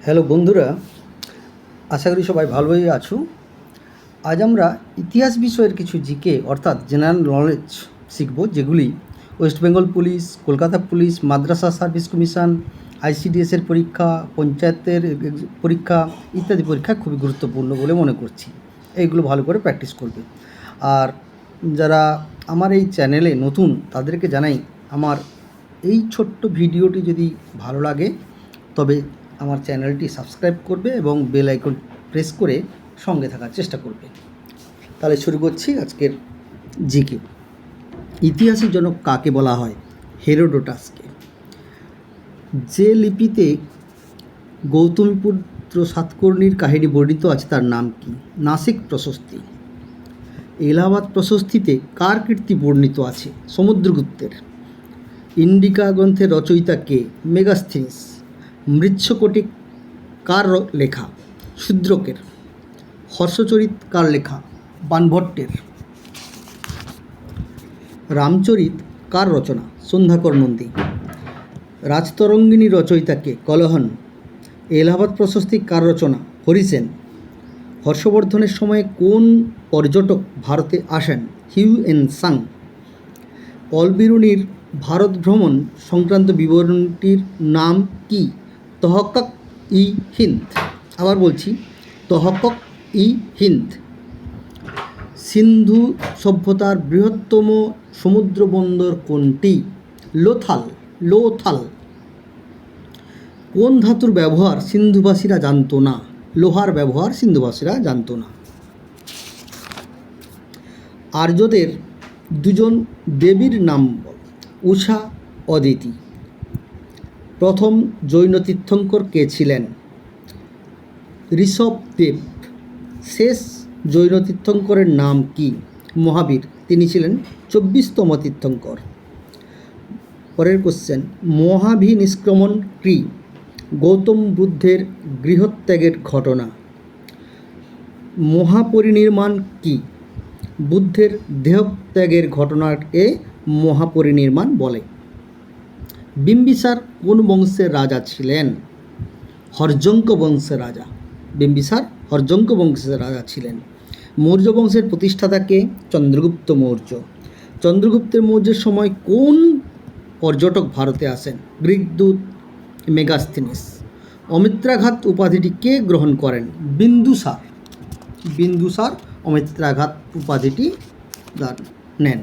Hello বন্ধুরা, আশা করি সবাই ভালোই আছো। আজ আমরা ইতিহাস বিষয়ের কিছু জিকে অর্থাৎ জেনারেল নলেজ শিখব, যেগুলি West Bengal police, Kolkata police, Madrasa service commission, আইসিডিএসের পরীক্ষা, পঞ্চায়েতের পরীক্ষা ইত্যাদি পরীক্ষা খুবই গুরুত্বপূর্ণ বলে মনে করছি। এইগুলো ভালো করে প্র্যাকটিস করবে। আর যারা আমার এই চ্যানেলে নতুন, তাদেরকে জানাই আমার এই ছোট্ট ভিডিওটি যদি ভালো লাগে তবে আমার চ্যানেলটি সাবস্ক্রাইব করবে এবং বেল আইকন প্রেস করে সঙ্গে থাকার চেষ্টা করবে। তাহলে শুরু করছি আজকের জিকে। ইতিহাসের জনক কাকে বলা হয়? হেরোডোটাসকে। যে লিপিতে গৌতমীপুত্র সাতকর্ণীর কাহিনী বর্ণিত আছে তার নাম কি? নাসিক প্রশস্তি। এলাহাবাদ প্রশস্তিতে কার কীর্তি বর্ণিত আছে? সমুদ্রগুপ্তের। ইন্ডিকা গ্রন্থের রচয়িতা কে? মেগাস্থিনিস। মৃচ্ছকটিক কার লেখা? শূদ্রকের। হর্ষচরিত কার লেখা? বাণভট্টের। রামচরিত কার রচনা? সন্ধ্যাকর নন্দী। রাজতরঙ্গিনী রচয়িতা কে? কলহন। এলাহাবাদ প্রশস্তি কার রচনা? হরিসেন। হর্ষবর্ধনের সময়ে কোন পর্যটক ভারতে আসেন? হিউ এন সাং। অলবিরুনির ভারত ভ্রমণ সংক্রান্ত বিবরণটির নাম কি? তহক্কাক ই হিন্দ। আবার বলছি, তহক্কাক ই হিন্দ। সিন্ধু সভ্যতার বৃহত্তম সমুদ্র বন্দর কোনটি? লোথাল। কোন ধাতুর ব্যবহার সিন্ধুবাসীরা জানত না? লোহার ব্যবহার সিন্ধুবাসীরা জানত না। আর্যদের দুজন দেবীর নাম উষা, অদিতি। প্রথম জৈন তীর্থঙ্কর কে ছিলেন? ঋষভদেব। শেষ জৈন তীর্থঙ্করের নাম কি? মহাবীর। তিনি ছিলেন 24তম তীর্থঙ্কর। পরের কোশ্চেন, মহাভিনিষ্ক্রমণ কি? গৌতম বুদ্ধের গৃহত্যাগের ঘটনা। মহাপরিনির্মাণ কি? বুদ্ধের দেহত্যাগের ঘটনাকে মহাপরিনির্মাণ বলে। বিম্বিসার কোন বংশের রাজা ছিলেন? হর্যঙ্ক বংশের রাজা। বিম্বিসার হর্যঙ্ক বংশের রাজা ছিলেন। মৌর্য বংশের প্রতিষ্ঠাতা কে? চন্দ্রগুপ্ত মৌর্য। চন্দ্রগুপ্তের মৌর্যের সময় কোন পর্যটক ভারতে আসেন? গ্রিক দূত মেগাস্থিনিস। অমিত্রাঘাত উপাধিটি কে গ্রহণ করেন? বিন্দুসার অমিত্রাঘাত উপাধিটি নেন।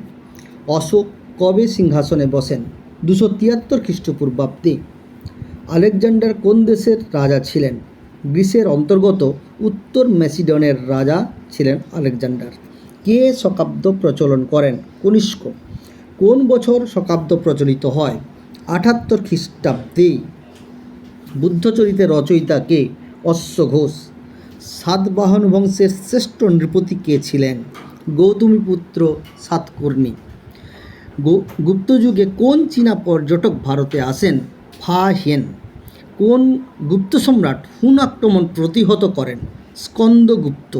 অশোক কবে সিংহাসনে বসেন? 273 খ্রিস্টপূর্বাব্দে। আলেকজান্ডার কোন দেশের রাজা ছিলেন? গ্রিসের অন্তর্গত উত্তর ম্যাসিডনের রাজা ছিলেন আলেকজান্ডার। কে শকাব্দ প্রচলন করেন? কনিষ্ক। কোন বছর শকাব্দ প্রচলিত হয়? 78 খ্রিস্টাব্দে। বুদ্ধচরিতের রচয়িতা কে? অশ্বঘোষ। সাতবাহন বংশের শ্রেষ্ঠ নৃপতি কে ছিলেন? গৌতমীপুত্র সাতকর্ণী। গুপ্তযুগে কোন চীনা পর্যটক ভারতে আসেন? ফা হিয়েন। কোন গুপ্ত সম্রাট হুন আক্রমণ প্রতিহত করেন? স্কন্দগুপ্ত।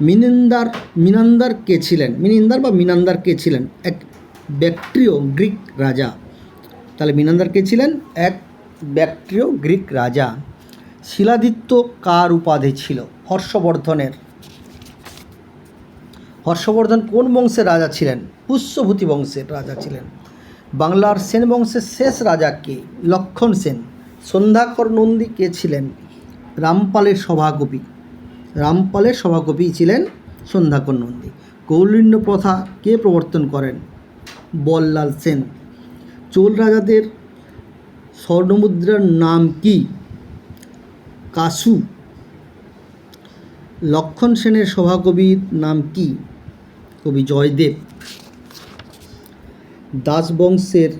মিনান্দার কে ছিলেন? এক ব্যাক্ট্রীয় গ্রিক রাজা। তাহলে মিনান্দার কে ছিলেন? এক ব্যাক্ট্রীয় গ্রিক রাজা। শিলাদিত্য কার উপাধি ছিল? হর্ষবর্ধনের। হর্ষবর্ধন কোন বংশের রাজা ছিলেন? পুষ্যভূতি বংশের রাজা ছিলেন। বাংলার সেন বংশের শেষ রাজা কে? লক্ষণ সেন। সন্ধ্যাকর নন্দী কে ছিলেন? রামপালের সভাকবি ছিলেন সন্ধ্যাকর নন্দী। কৌলিন্য প্রথা কে প্রবর্তন করেন? বল্লাল সেন। চোল রাজাদের স্বর্ণমুদ্রার নাম কি? কাসু। লক্ষণ সেনের সভাকবির নাম কি? কবি জয়দেব। দাস বংশের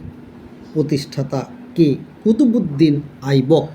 প্রতিষ্ঠাতা কে? কুতুবউদ্দিন আইবক।